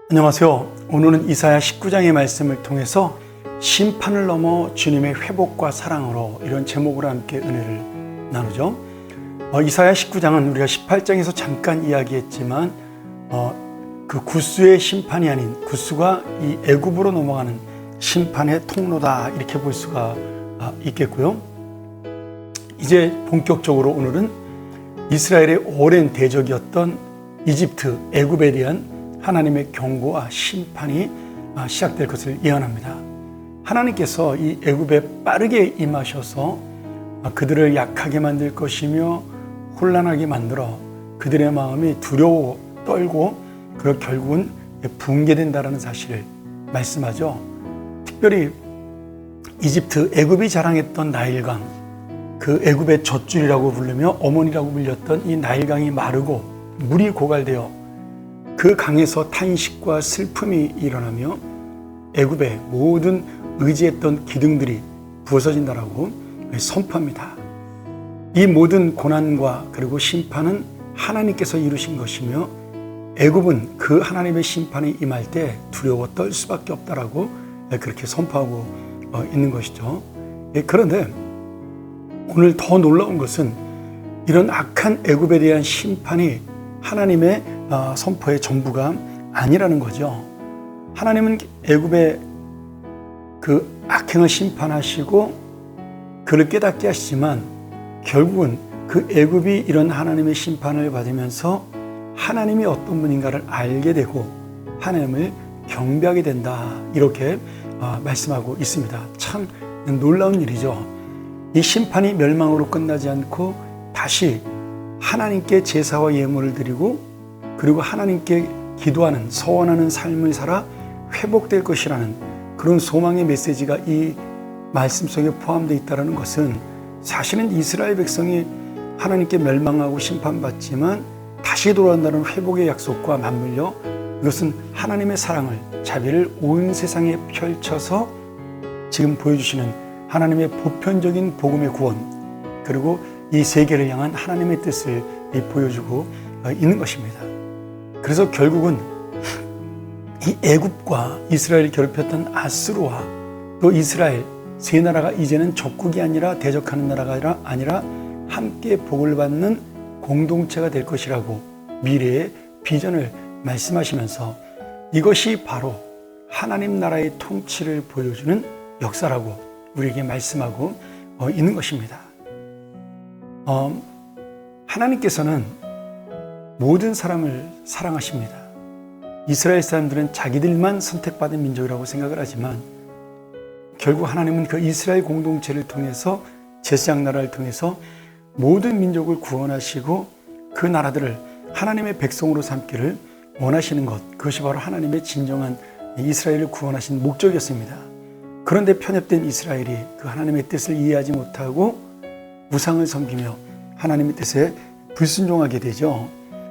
안녕하세요. 오늘은 이사야 19장의 말씀을 통해서 심판을 넘어 주님의 회복과 사랑으로 이런 제목으로 함께 은혜를 나누죠. 이사야 19장은 우리가 18장에서 잠깐 이야기했지만 그 구스의 심판이 아닌 구스가 이 애굽으로 넘어가는 심판의 통로다 이렇게 볼 수가 있겠고요. 이제 본격적으로 오늘은 이스라엘의 오랜 대적이었던 이집트, 애굽에 대한 하나님의 경고와 심판이 시작될 것을 예언합니다. 하나님께서 이 애굽에 빠르게 임하셔서 그들을 약하게 만들 것이며 혼란하게 만들어 그들의 마음이 두려워 떨고 그리고 결국은 붕괴된다라는 사실을 말씀하죠. 특별히 이집트, 애굽이 자랑했던 나일강, 그 애굽의 젖줄이라고 부르며 어머니라고 불렸던 이 나일강이 마르고 물이 고갈되어 그 강에서 탄식과 슬픔이 일어나며 애굽의 모든 의지했던 기둥들이 부서진다라고 선포합니다. 이 모든 고난과 그리고 심판은 하나님께서 이루신 것이며 애굽은 그 하나님의 심판이 임할 때 두려워 떨 수밖에 없다라고 그렇게 선포하고 있는 것이죠. 그런데 오늘 더 놀라운 것은 이런 악한 애굽에 대한 심판이 하나님의 선포의 전부가 아니라는 거죠. 하나님은 애굽의 그 악행을 심판하시고 그를 깨닫게 하시지만 결국은 그 애굽이 이런 하나님의 심판을 받으면서 하나님이 어떤 분인가를 알게 되고 하나님을 경배하게 된다 이렇게 말씀하고 있습니다. 참 놀라운 일이죠. 이 심판이 멸망으로 끝나지 않고 다시 하나님께 제사와 예물을 드리고 그리고 하나님께 기도하는 서원하는 삶을 살아 회복될 것이라는 그런 소망의 메시지가 이 말씀 속에 포함되어 있다는 것은 사실은 이스라엘 백성이 하나님께 멸망하고 심판받지만 다시 돌아온다는 회복의 약속과 맞물려 이것은 하나님의 사랑을 자비를 온 세상에 펼쳐서 지금 보여주시는 하나님의 보편적인 복음의 구원 그리고 이 세계를 향한 하나님의 뜻을 보여주고 있는 것입니다. 그래서 결국은 이 애굽과 이스라엘을 괴롭혔던 아수르와 또 이스라엘 세 나라가 이제는 적국이 아니라 대적하는 나라가 아니라 함께 복을 받는 공동체가 될 것이라고 미래의 비전을 말씀하시면서 이것이 바로 하나님 나라의 통치를 보여주는 역사라고 우리에게 말씀하고 있는 것입니다. 하나님께서는 모든 사람을 사랑하십니다. 이스라엘 사람들은 자기들만 선택받은 민족이라고 생각을 하지만 결국 하나님은 그 이스라엘 공동체를 통해서 제사장 나라를 통해서 모든 민족을 구원하시고 그 나라들을 하나님의 백성으로 삼기를 원하시는 것, 그것이 바로 하나님의 진정한 이스라엘을 구원하신 목적이었습니다. 그런데 편협된 이스라엘이 그 하나님의 뜻을 이해하지 못하고 우상을 섬기며 하나님의 뜻에 불순종하게 되죠.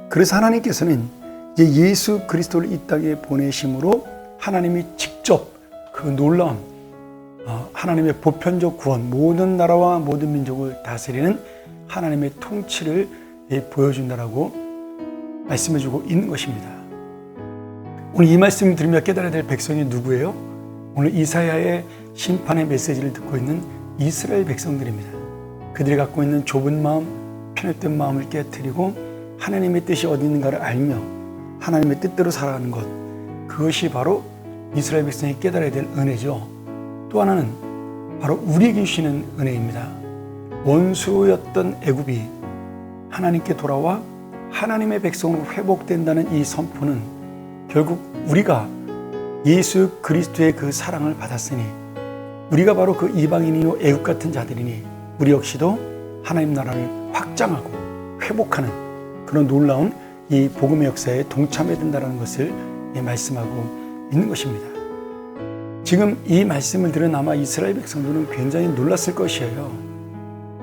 그래서 하나님께서는 이제 예수 그리스도를 이 땅에 보내심으로 하나님이 직접 그 놀라운 하나님의 보편적 구원, 모든 나라와 모든 민족을 다스리는 하나님의 통치를 보여준다라고 말씀해주고 있는 것입니다. 오늘 이 말씀을 들으며 깨달아야 될 백성이 누구예요? 오늘 이사야의 심판의 메시지를 듣고 있는 이스라엘 백성들입니다. 그들이 갖고 있는 좁은 마음, 편협된 마음을 깨트리고 하나님의 뜻이 어디 있는가를 알며 하나님의 뜻대로 살아가는 것, 그것이 바로 이스라엘 백성이 깨달아야 될 은혜죠. 또 하나는 바로 우리에게 주시는 은혜입니다. 원수였던 애굽이 하나님께 돌아와 하나님의 백성으로 회복된다는 이 선포는 결국 우리가 예수 그리스도의 그 사랑을 받았으니 우리가 바로 그 이방인이요 애굽 같은 자들이니 우리 역시도 하나님 나라를 확장하고 회복하는 그런 놀라운 이 복음의 역사에 동참해야 된다는 것을 말씀하고 있는 것입니다. 지금 이 말씀을 들은 아마 이스라엘 백성들은 굉장히 놀랐을 것이에요.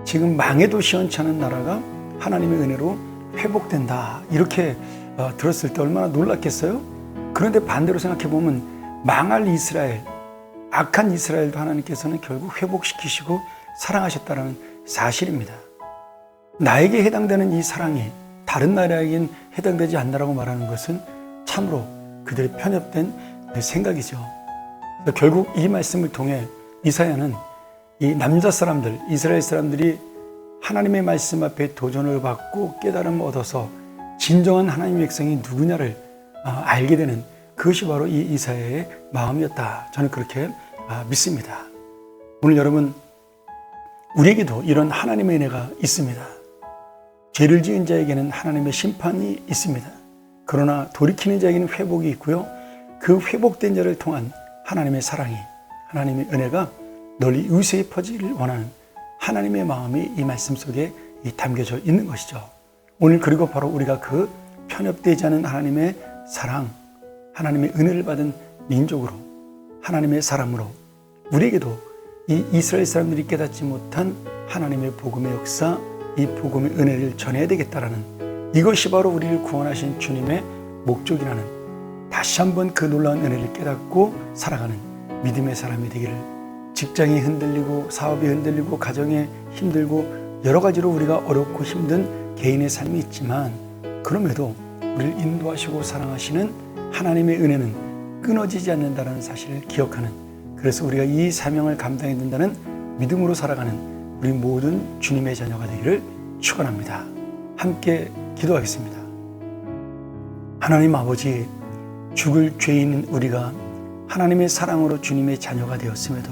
지금 망해도 시원찮은 나라가 하나님의 은혜로 회복된다 이렇게 들었을 때 얼마나 놀랐겠어요? 그런데 반대로 생각해 보면 망할 이스라엘, 악한 이스라엘도 하나님께서는 결국 회복시키시고 사랑하셨다는 사실입니다. 나에게 해당되는 이 사랑이 다른 나라에겐 해당되지 않는다고 말하는 것은 참으로 그들의 편협된 생각이죠. 결국 이 말씀을 통해 이사야는 이 남자 사람들, 이스라엘 사람들이 하나님의 말씀 앞에 도전을 받고 깨달음을 얻어서 진정한 하나님의 백성이 누구냐를 알게 되는 그것이 바로 이 이사야의 마음이었다. 저는 그렇게 믿습니다. 오늘 여러분, 우리에게도 이런 하나님의 은혜가 있습니다. 죄를 지은 자에게는 하나님의 심판이 있습니다. 그러나 돌이키는 자에게는 회복이 있고요. 그 회복된 자를 통한 하나님의 사랑이, 하나님의 은혜가 널리 유세히 퍼지기를 원하는 하나님의 마음이 이 말씀 속에 담겨져 있는 것이죠. 오늘 그리고 바로 우리가 그 편협되지 않은 하나님의 사랑, 하나님의 은혜를 받은 민족으로, 하나님의 사람으로 우리에게도 이 이스라엘 사람들이 깨닫지 못한 하나님의 복음의 역사, 이 복음의 은혜를 전해야 되겠다라는, 이것이 바로 우리를 구원하신 주님의 목적이라는, 다시 한번 그 놀라운 은혜를 깨닫고 살아가는 믿음의 사람이 되기를, 직장이 흔들리고 사업이 흔들리고 가정에 힘들고 여러 가지로 우리가 어렵고 힘든 개인의 삶이 있지만, 그럼에도 우리를 인도하시고 사랑하시는 하나님의 은혜는 끊어지지 않는다는 사실을 기억하는, 그래서 우리가 이 사명을 감당해야 된다는 믿음으로 살아가는 우리 모든 주님의 자녀가 되기를 축원합니다. 함께 기도하겠습니다. 하나님 아버지, 죽을 죄인인 우리가 하나님의 사랑으로 주님의 자녀가 되었음에도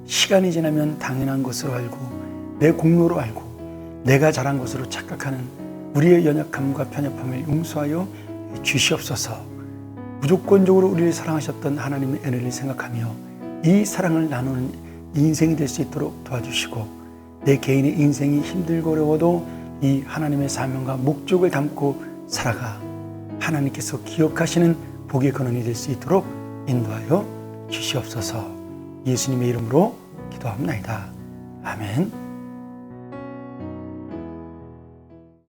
시간이 지나면 당연한 것으로 알고 내 공로로 알고 내가 잘한 것으로 착각하는 우리의 연약함과 편협함을 용서하여 주시옵소서. 무조건적으로 우리를 사랑하셨던 하나님의 은혜를 생각하며 이 사랑을 나누는 인생이 될 수 있도록 도와주시고, 내 개인의 인생이 힘들고 어려워도 이 하나님의 사명과 목적을 담고 살아가 하나님께서 기억하시는 복의 근원이 될 수 있도록 인도하여 주시옵소서. 예수님의 이름으로 기도합니다. 아멘.